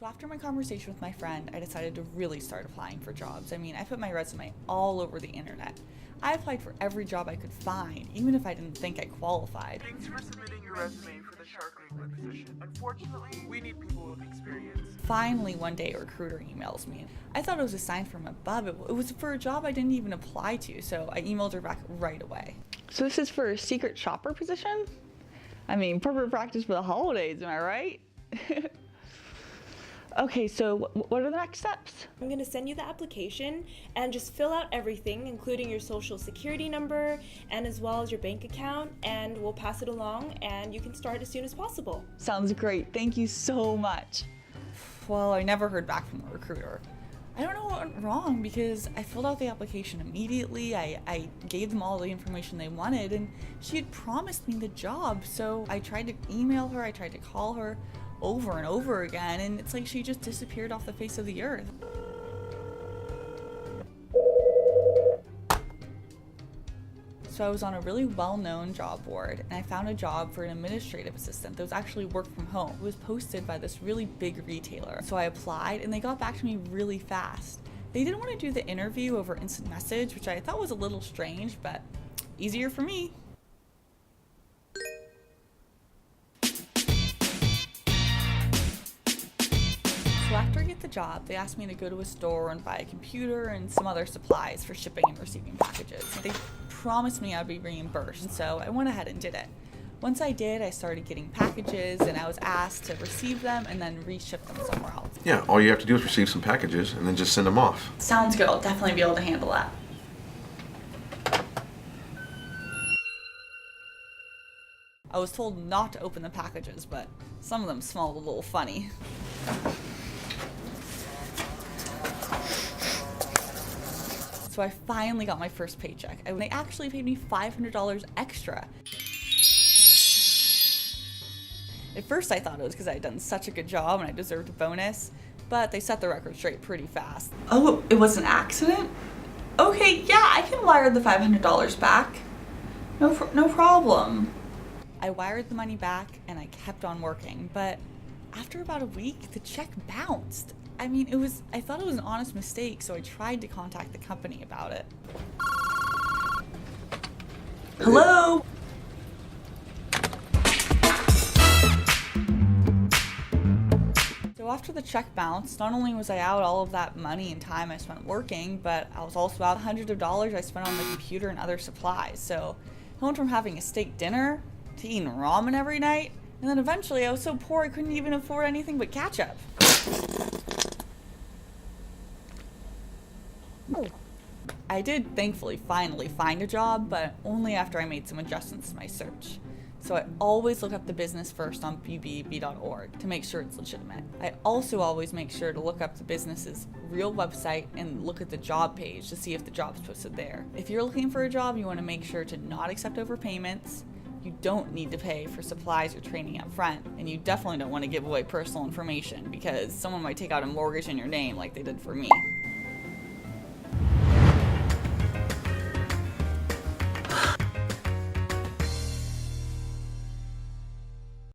So after my conversation with my friend, I decided to really start applying for jobs. I mean, I put my resume all over the internet. I applied for every job I could find, even if I didn't think I qualified. Thanks for submitting your resume for the shark wrangler position. Unfortunately, we need people with experience. Finally, one day a recruiter emails me. I thought it was a sign from above. It was for a job I didn't even apply to, so I emailed her back right away. So this is for a secret shopper position? I mean, proper practice for the holidays, am I right? Okay, so what are the next steps? I'm going to send you the application and just fill out everything, including your social security number and as well as your bank account, and we'll pass it along and you can start as soon as possible. Sounds great. Thank you so much. Well, I never heard back from the recruiter. I don't know what went wrong because I filled out the application immediately. I gave them all the information they wanted and she had promised me the job. So I tried to email her, I tried to call her over and over again, and it's like she just disappeared off the face of the earth. So I was on a really well-known job board and I found a job for an administrative assistant that was actually work from home. It was posted by this really big retailer. So I applied and they got back to me really fast. They didn't want to do the interview over instant message, which I thought was a little strange, but easier for me. So after I get the job, they asked me to go to a store and buy a computer and some other supplies for shipping and receiving packages. They promised me I'd be reimbursed, so I went ahead and did it. Once I did, I started getting packages and I was asked to receive them and then reship them somewhere else. Yeah, all you have to do is receive some packages and then just send them off. Sounds good. I'll definitely be able to handle that. I was told not to open the packages, but some of them smelled a little funny. So I finally got my first paycheck, and they actually paid me $500 extra. At first I thought it was because I had done such a good job and I deserved a bonus, but they set the record straight pretty fast. Oh, it was an accident? Okay, yeah, I can wire the $500 back. No problem. I wired the money back and I kept on working, but after about a week, the check bounced. I mean, I thought it was an honest mistake, so I tried to contact the company about it. Hello? So after the check bounced, not only was I out all of that money and time I spent working, but I was also out hundreds of dollars I spent on the computer and other supplies. So I went from having a steak dinner to eating ramen every night, and then eventually I was so poor I couldn't even afford anything but ketchup. I did thankfully finally find a job, but only after I made some adjustments to my search. So I always look up the business first on bbb.org to make sure it's legitimate. I also always make sure to look up the business's real website and look at the job page to see if the job's posted there. If you're looking for a job, you want to make sure to not accept overpayments. You don't need to pay for supplies or training up front, and you definitely don't want to give away personal information because someone might take out a mortgage in your name like they did for me.